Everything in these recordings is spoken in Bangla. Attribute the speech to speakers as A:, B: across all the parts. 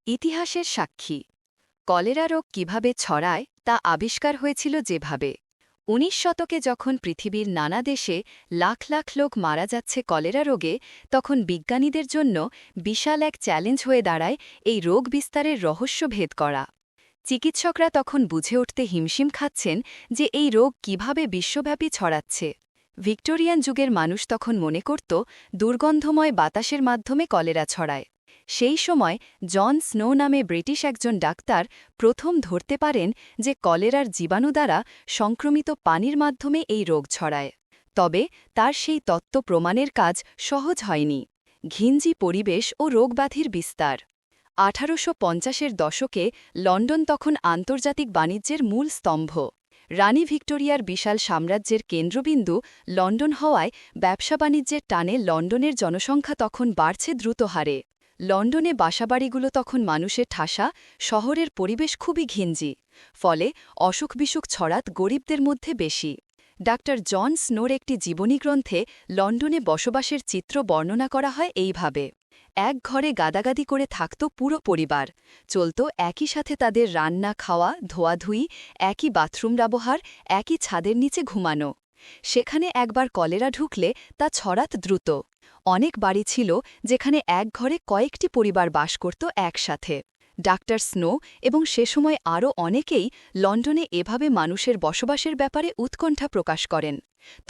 A: ইতিহাসের সাক্ষী কলেরা রোগ কিভাবে ছড়ায় তা আবিষ্কার হয়েছিল যেভাবে ১৯ শতকে যখন পৃথিবীর নানা দেশে লাখ লাখ লোক মারা যাচ্ছে কলেরা রোগে তখন বিজ্ঞানীদের জন্য বিশাল এক চ্যালেঞ্জ হয়ে দাঁড়ায় এই রোগ বিস্তারের রহস্য ভেদ করা। চিকিৎসকরা তখন বুঝে উঠতে হিমশিম খাচ্ছেন যে এই রোগ কিভাবে বিশ্বব্যাপী ছড়াচ্ছে। ভিক্টোরিয়ান যুগের মানুষ তখন মনে করত দুর্গন্ধময় বাতাসের মাধ্যমে কলেরা ছড়ায়। সেই সময় জন স্নো নামে ব্রিটিশ একজন ডাক্তার প্রথম ধরতে পারেন যে কলেরার জীবাণু দ্বারা সংক্রমিত পানির মাধ্যমে এই রোগ ছড়ায়। তবে তার সেই তত্ত্ব প্রমাণের কাজ সহজ হয়নি। ঘিঞ্জি পরিবেশ ও রোগব্যাধির বিস্তার ১৮৫০-এর দশকে লন্ডন তখন আন্তর্জাতিক বাণিজ্যের মূল স্তম্ভ। রানী ভিক্টোরিয়ার বিশাল সাম্রাজ্যের কেন্দ্রবিন্দু লন্ডন হওয়ায় ব্যবসা বাণিজ্যের টানে লন্ডনের জনসংখ্যা তখন বাড়ছে দ্রুত হারে। লন্ডনে বাসাবাড়িগুলো তখন মানুষের ঠাসা, শহরের পরিবেশ খুবই ঘিঞ্জি। ফলে অসুখ বিসুখ ছড়াত গরিবদের মধ্যে বেশি। ডাক্তার জন স্নোর একটি জীবনী গ্রন্থে লন্ডনে বসবাসের চিত্র বর্ণনা করা হয় এইভাবে। এক ঘরে গাদাগাদি করে থাকত পুরো পরিবার। চলত একই সাথে তাদের রান্না খাওয়া, ধোয়াধুয়ি, একই বাথরুম ব্যবহার, একই ছাদের নিচে ঘুমানো। সেখানে একবার কলেরা ঢুকলে তা ছড়াত দ্রুত। অনেক বাড়ি ছিল যেখানে এক ঘরে কয়েকটি পরিবার বাস করত একসাথে। ডাক্তার স্নো এবং সে সময় আরও অনেকেই লন্ডনে এভাবে মানুষের বসবাসের ব্যাপারে উৎকণ্ঠা প্রকাশ করেন।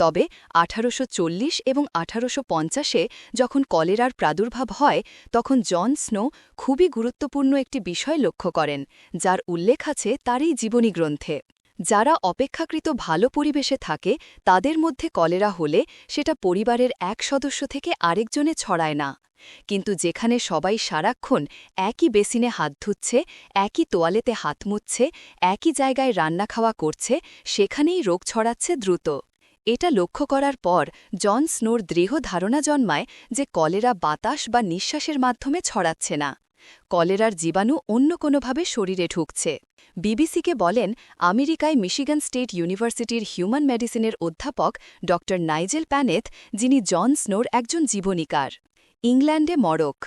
A: তবে ১৮৪০ এবং ১৮৫০-এ যখন কলেরার প্রাদুর্ভাব হয় তখন জন স্নো খুবই গুরুত্বপূর্ণ একটি বিষয় লক্ষ্য করেন, যার উল্লেখ আছে তার এই জীবনী গ্রন্থে। যারা অপেক্ষাকৃত ভালো পরিবেশে থাকে তাদের মধ্যে কলেরা হলে সেটা পরিবারের এক সদস্য থেকে আরেকজনে ছড়ায় না। কিন্তু যেখানে সবাই সারাক্ষণ একই বেসিনে হাত ধুচ্ছে, একই তোয়ালেতে হাত মুছছে, একই জায়গায় রান্না খাওয়া করছে, সেখানেই রোগ ছড়াচ্ছে দ্রুত। এটা লক্ষ্য করার পর জন স্নোর দৃঢ় ধারণা জন্মায় যে কলেরা বাতাস বা নিঃশ্বাসের মাধ্যমে ছড়াচ্ছে না। কলেরার জীবাণু অন্য কোনোভাবে শরীরে ঢুকছে। বিবিসিকে বলেন আমেরিকায় মিশিগান স্টেট ইউনিভার্সিটির হিউম্যান মেডিসিনের অধ্যাপক ড নাইজেল প্যানেথ, যিনি জন স্নোর একজন জীবনীকার। ইংল্যান্ডে মরক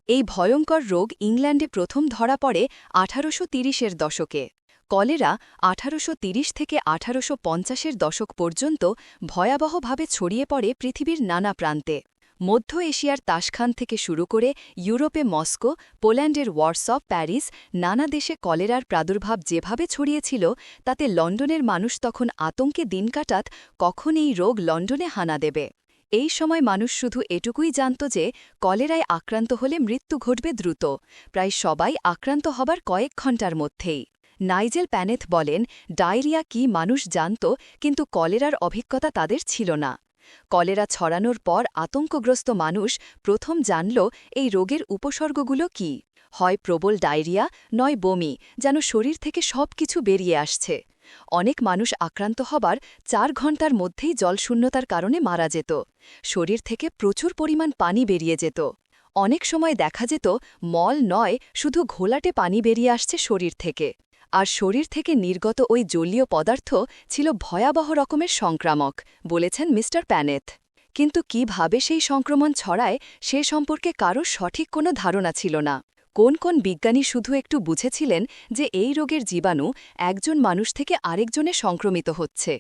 A: এই ভয়ঙ্কর রোগ ইংল্যান্ডে প্রথম ধরা পড়ে ১৮৩০-এর দশকে। কলেরা ১৮৩০ থেকে ১৮৫০-এর দশক পর্যন্ত ভয়াবহভাবে ছড়িয়ে পড়ে পৃথিবীর নানা প্রান্তে। মধ্য এশিয়ার তাসখান থেকে শুরু করে ইউরোপে মস্কো, পোল্যান্ডের ওয়ার্স, প্যারিস, নানা দেশে কলেরার প্রাদুর্ভাব যেভাবে ছড়িয়েছিল তাতে লন্ডনের মানুষ তখন আতঙ্কে দিন কাটাত কখন এই রোগ লন্ডনে হানা দেবে। এই সময় মানুষ শুধু এটুকুই জানত যে কলেরায় আক্রান্ত হলে মৃত্যু ঘটবে দ্রুত, প্রায় সবাই আক্রান্ত হবার কয়েক ঘণ্টার মধ্যেই। নাইজেল প্যানেথ বলেন ডায়রিয়া কি মানুষ জানত, কিন্তু কলেরার অভিজ্ঞতা তাদের ছিল না। কলেরা ছড়ানোর পর আতঙ্কগ্রস্ত মানুষ প্রথম জানল এই রোগের উপসর্গগুলো কি। হয় প্রবল ডায়রিয়া, নয় বমি, যেন শরীর থেকে সবকিছু বেরিয়ে আসছে। অনেক মানুষ আক্রান্ত হবার ৪ ঘণ্টার মধ্যেই জলশূন্যতার কারণে মারা যেত। শরীর থেকে প্রচুর পরিমাণ পানি বেরিয়ে যেত। অনেক সময় দেখা যেত মল নয়, শুধু ঘোলাটে পানি বেরিয়ে আসছে শরীর থেকে। আর শরীর থেকে নির্গত ওই জলীয় পদার্থ ছিল ভয়াবহ রকমের সংক্রামক, বলেছেন মিস্টার প্যানেথ। কিন্তু কিভাবে সেই সংক্রমণ ছড়ায় সে সম্পর্কে কারও সঠিক কোনো ধারণা ছিল না। কোন কোন বিজ্ঞানী শুধু একটু বুঝেছিলেন যে এই রোগের জীবাণু একজন মানুষ থেকে আরেকজনে সংক্রমিত হচ্ছে।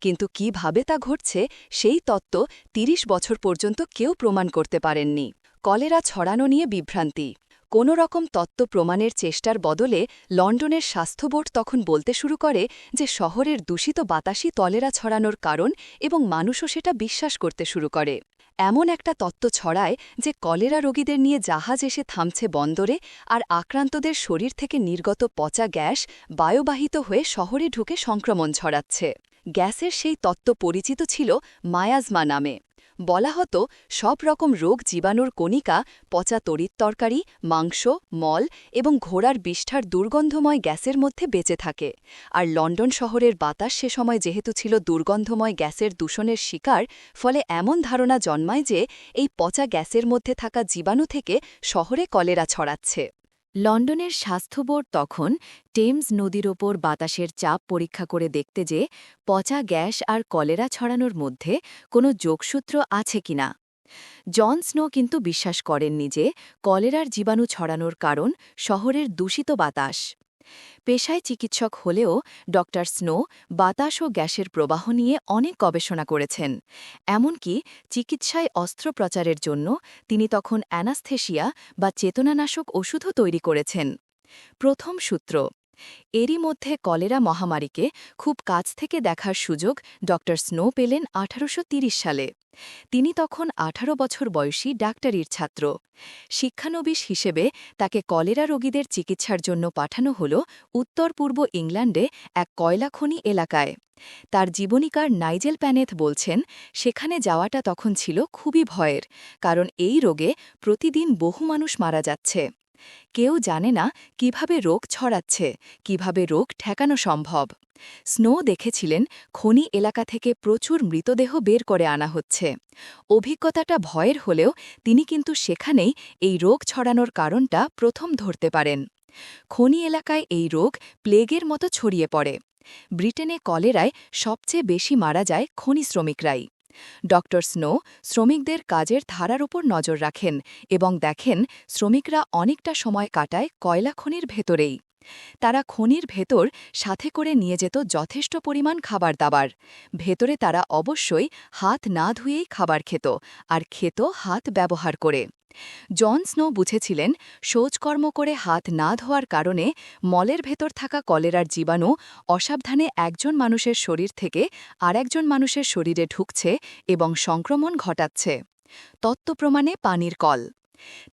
A: কিন্তু কিভাবে তা ঘটছে সেই তত্ত্ব ৩০ বছর পর্যন্ত কেউ প্রমাণ করতে পারেননি। কলেরা ছড়ানো নিয়ে বিভ্রান্তি কোনো রকম তত্ত্ব প্রমাণের চেষ্টার বদলে লন্ডনের স্বাস্থ্য বোর্ড তখন বলতে শুরু করে যে শহরের দূষিত বাতাসই কলেরা ছড়ানোর কারণ এবং মানুষও সেটা বিশ্বাস করতে শুরু করে। এমন একটা তত্ত্ব ছড়ায় যে কলেরা রোগীদের নিয়ে জাহাজ এসে থামছে বন্দরে আর আক্রান্তদের শরীর থেকে নির্গত পচা গ্যাস বায়ুবাহিত হয়ে শহরে ঢুকে সংক্রমণ ছড়াচ্ছে। গ্যাসের সেই তত্ত্ব পরিচিত ছিল মায়াজমা নামে। বলা হতো সব রকম রোগ জীবাণুর কণিকা পচা তরিত তরকারি, মাংস, মল এবং ঘোড়ার বিষ্ঠার দুর্গন্ধময় গ্যাসের মধ্যে বেঁচে থাকে। আর লন্ডন শহরের বাতাস সে সময় যেহেতু ছিল দুর্গন্ধময় গ্যাসের দূষণের শিকার, ফলে এমন ধারণা জন্মায় যে এই পচা গ্যাসের মধ্যে থাকা জীবাণু থেকে শহরে কলেরা ছড়াচ্ছে। লন্ডনের স্বাস্থ্য বোর্ড তখন টেমস নদীর ওপর বাতাসের চাপ পরীক্ষা করে দেখতে যে পচা গ্যাস আর কলেরা ছড়ানোর মধ্যে কোনো যোগসূত্র আছে কিনা। জন স্নো কিন্তু বিশ্বাস করেননি যে কলেরার জীবাণু ছড়ানোর কারণ শহরের দূষিত বাতাস। পেশায় চিকিৎসক হলেও ড স্নো বাতাস ও গ্যাসের প্রবাহ নিয়ে অনেক গবেষণা করেছেন। এমনকি চিকিৎসায় অস্ত্রোপচারের জন্য তিনি তখন অ্যানাস্থেশিয়া বা চেতনানাশক ওষুধও তৈরি করেছেন। প্রথম সূত্র। এরই মধ্যে কলেরা মহামারীকে খুব কাছ থেকে দেখার সুযোগ ড স্নো পেলেন 1830 সালে। তিনি তখন 18 বছর বয়সী ডাক্তারির ছাত্র। শিক্ষানবিশ হিসেবে তাকে কলেরা রোগীদের চিকিৎসার জন্য পাঠানো হল উত্তর পূর্ব ইংল্যান্ডে এক কয়লাখনি এলাকায়। তার জীবনীকার নাইজেল প্যানেথ বলছেন, সেখানে যাওয়াটা তখন ছিল খুবই ভয়ের, কারণ এই রোগে প্রতিদিন বহু মানুষ মারা যাচ্ছে। কেউ জানে না কিভাবে রোগ ছড়াচ্ছে, কিভাবে রোগ ঠেকানো সম্ভব। স্নো দেখেছিলেন খনি এলাকা থেকে প্রচুর মৃতদেহ বের করে আনা হচ্ছে। অভিজ্ঞতাটা ভয়ের হলেও তিনি কিন্তু সেখানেই এই রোগ ছড়ানোর কারণটা প্রথম ধরতে পারেন। খনি এলাকায় এই রোগ প্লেগের মতো ছড়িয়ে পড়ে। ব্রিটেনে কলেরায় সবচেয়ে বেশি মারা যায় খনি শ্রমিকরাই। ড স্নো শ্রমিকদের কাজের ধারার উপর নজর রাখেন এবং দেখেন শ্রমিকরা অনেকটা সময় কাটায় কয়লা খনির ভেতরেই। তারা খনির ভেতর সাথে করে নিয়ে যেত যথেষ্ট পরিমাণ খাবার দাবার। ভেতরে তারা অবশ্যই হাত না ধুয়েই খাবার খেত, আর খেত হাত ব্যবহার করে। জন স্নো বুঝেছিলেন শৌচকর্ম করে হাত না ধোয়ার কারণে মলের ভেতর থাকা কলেরার জীবাণু অসাবধানে একজন মানুষের শরীর থেকে আরেকজন মানুষের শরীরে ঢুকছে এবং সংক্রমণ ঘটাচ্ছে। তত্ত্বপ্রমাণে পানির কল।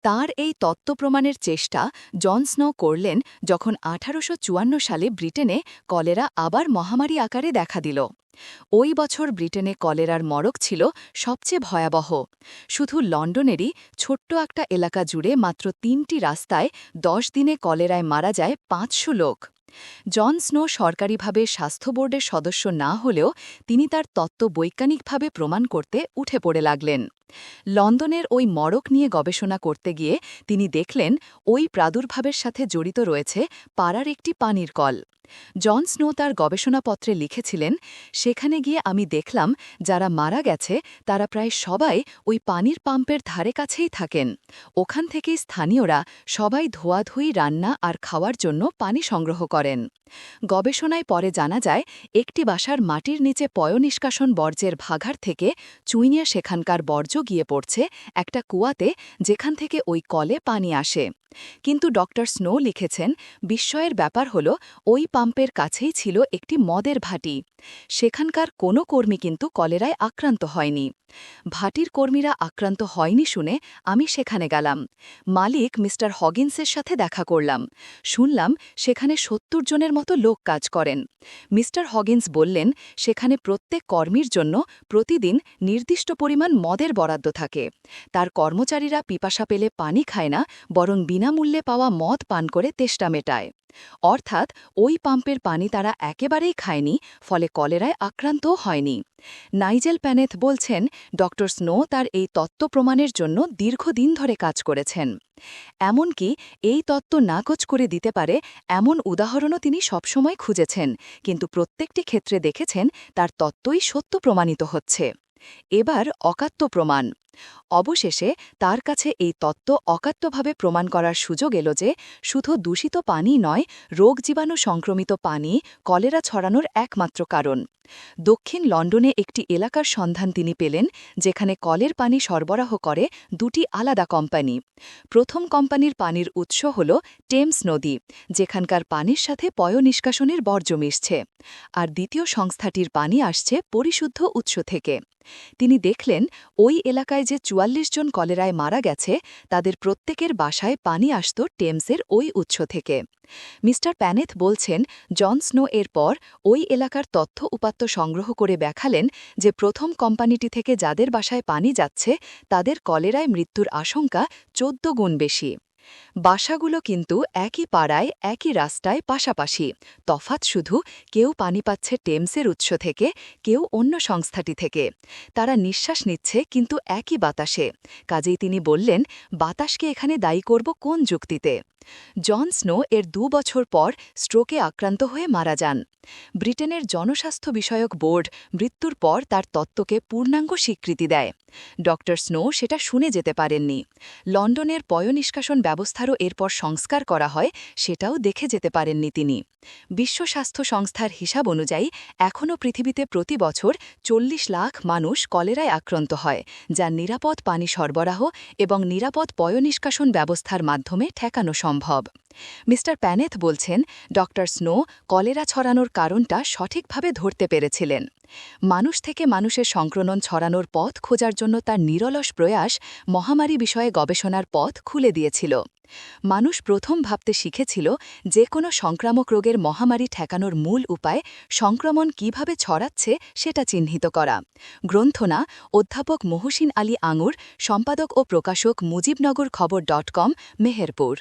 A: তাঁর এই তত্ত্বপ্রমাণের চেষ্টা জন স্নো করলেন যখন 1854 সালে ব্রিটেনে কলেরা আবার মহামারী আকারে দেখা দিল। ওই বছর ব্রিটেনে কলেরার মরক ছিল সবচেয়ে ভয়াবহ। শুধু লন্ডনেরই ছোট্ট একটা এলাকা জুড়ে মাত্র 3টি রাস্তায় 10 দিনে কলেরায় মারা যায় 500 লোক। জন স্নো সরকারিভাবে স্বাস্থ্য বোর্ডের সদস্য না হলেও তিনি তার তত্ত্ব বৈজ্ঞানিকভাবে প্রমাণ করতে উঠে পড়ে লাগলেন। লন্ডনের ওই মরক নিয়ে গবেষণা করতে গিয়ে তিনি দেখলেন ওই প্রাদুর্ভাবের সাথে জড়িত রয়েছে পাড়ার একটি পানির কল। জন স্নো তার গবেষণাপত্রে লিখেছিলেন, সেখানে গিয়ে আমি দেখলাম যারা মারা গেছে তারা প্রায় সবাই ওই পানির পাম্পের ধারে কাছেই থাকেন। ওখান থেকেই স্থানীয়রা সবাই ধোয়াধুয়ি, রান্না আর খাওয়ার জন্য পানি সংগ্রহ করেন। গবেষণায় পরে জানা যায় একটি বাসার মাটির নিচে পয়ঃনিষ্কাশন বর্জ্যের ভাগাড় থেকে চুইয়ে সেখানকার বর্জ্য গিয়ে পড়ছে একটা কুয়াতে, যেখান থেকে ওই কলে পানি আসে। কিন্তু ড স্নো লিখেছেন, বিস্ময়ের ব্যাপার হল ওই পাম্পের কাছেই ছিল একটি মদের ভাটি। সেখানকার কোনো কর্মী কিন্তু কলেরায় আক্রান্ত হয়নি। ভাটির কর্মীরা আক্রান্ত হয়নি শুনে আমি সেখানে গেলাম। মালিক মিস্টার হগিন্সের সাথে দেখা করলাম। শুনলাম সেখানে 70 জনের মতো লোক কাজ করেন। মিস্টার হগিন্স বললেন, সেখানে প্রত্যেক কর্মীর জন্য প্রতিদিন নির্দিষ্ট পরিমাণ মদের বরাদ্দ থাকে। তার কর্মচারীরা পিপাসা পেলে পানি খায় না, বরং বিনামূল্যে পাওয়া মদ পান করে তেষ্টা মেটায়। অর্থাৎ ওই পাম্পের পানি তারা একেবারেই খায়নি, ফলে কলেরায় আক্রান্তও হয়নি। নাইজেল প্যানেথ বলছেন, ড স্নো তার এই তত্ত্ব প্রমাণের জন্য দীর্ঘদিন ধরে কাজ করেছেন। এমনকি এই তত্ত্ব নাকচ করে দিতে পারে এমন উদাহরণও তিনি সবসময় খুঁজেছেন, কিন্তু প্রত্যেকটি ক্ষেত্রে দেখেছেন তার তত্ত্বই সত্য প্রমাণিত হচ্ছে। এবার অকাত্য প্রমাণ। অবশেষে তার কাছে এই তত্ত্ব অকাত্যভাবে প্রমাণ করার সুযোগ এলো যে শুধু দূষিত পানি নয়, রোগ জীবাণু সংক্রমিত পানি কলেরা ছড়ানোর একমাত্র কারণ। দক্ষিণ লন্ডনে একটি এলাকার সন্ধান তিনি পেলেন, যেখানে কলের পানি সরবরাহ করে দুটি আলাদা কোম্পানি। প্রথম কোম্পানির পানির উৎস হল টেমস নদী, যেখানকার পানির সাথে পয়ঃনিষ্কাশনের বর্জ্য মিশছে, আর দ্বিতীয় সংস্থাটির পানি আসছে পরিশুদ্ধ উৎস থেকে। তিনি দেখলেন ওই এলাকায় যে 44 জন কলেরায় মারা গেছে তাদের প্রত্যেকের বাসায় পানি আসত টেমসের ওই উৎস থেকে। মিস্টার প্যানেথ বলছেন, জন স্নো এর পর ওই এলাকার তথ্য উপাত্ত সংগ্রহ করে দেখালেন যে প্রথম কোম্পানিটি থেকে যাদের বাসায় পানি যাচ্ছে তাদের কলেরায় মৃত্যুর আশঙ্কা 14 গুণ বেশি। বাসাগুলো কিন্তু একই পাড়ায় একই রাস্তায় পাশাপাশি, তফাৎ শুধু কেউ পানি পাচ্ছে টেমসের উৎস থেকে, কেউ অন্য সংস্থাটি থেকে। তারা নিঃশ্বাস নিচ্ছে কিন্তু একই বাতাসে। কাজেই তিনি বললেন, বাতাসকে এখানে দায়ী করব কোন যুক্তিতে? জন স্নো এর 2 বছর পর স্ট্রোকে আক্রান্ত হয়ে মারা যান। ব্রিটেনের জনস্বাস্থ্য বিষয়ক বোর্ড মৃত্যুর পর তার তত্ত্বকে পূর্ণাঙ্গ স্বীকৃতি দেয়। ড স্নো সেটা শুনে যেতে পারেননি। লন্ডনের পয়ঃনিষ্কাশন ব্যবস্থারও এরপর সংস্কার করা হয়, সেটাও দেখে যেতে পারেননি তিনি। বিশ্ব স্বাস্থ্য সংস্থার হিসাব অনুযায়ী এখনও পৃথিবীতে প্রতি বছর 40 লাখ মানুষ কলেরায় আক্রান্ত হয়, যা নিরাপদ পানি সরবরাহ এবং নিরাপদ পয়ঃনিষ্কাশন ব্যবস্থার মাধ্যমে ঠেকানো সম্ভব। মি প্যানেথ বলছেন, ড স্নো কলেরা ছড়ানোর কারণটা সঠিকভাবে ধরতে পেরেছিলেন। মানুষ থেকে মানুষের সংক্রমণ ছড়ানোর পথ খোঁজার জন্য তার নিরলস প্রয়াস মহামারী বিষয়ে গবেষণার পথ খুলে দিয়েছিল। মানুষ প্রথম ভাবতে শিখেছিল যে কোনো সংক্রামক রোগের মহামারী ঠেকানোর মূল উপায় সংক্রমণ কিভাবে ছড়াচ্ছে সেটা চিহ্নিত করা। গ্রন্থনা অধ্যাপক মহসিন আলী আঙুর, সম্পাদক ও প্রকাশক মুজিবনগর খবর.com, মেহেরপুর।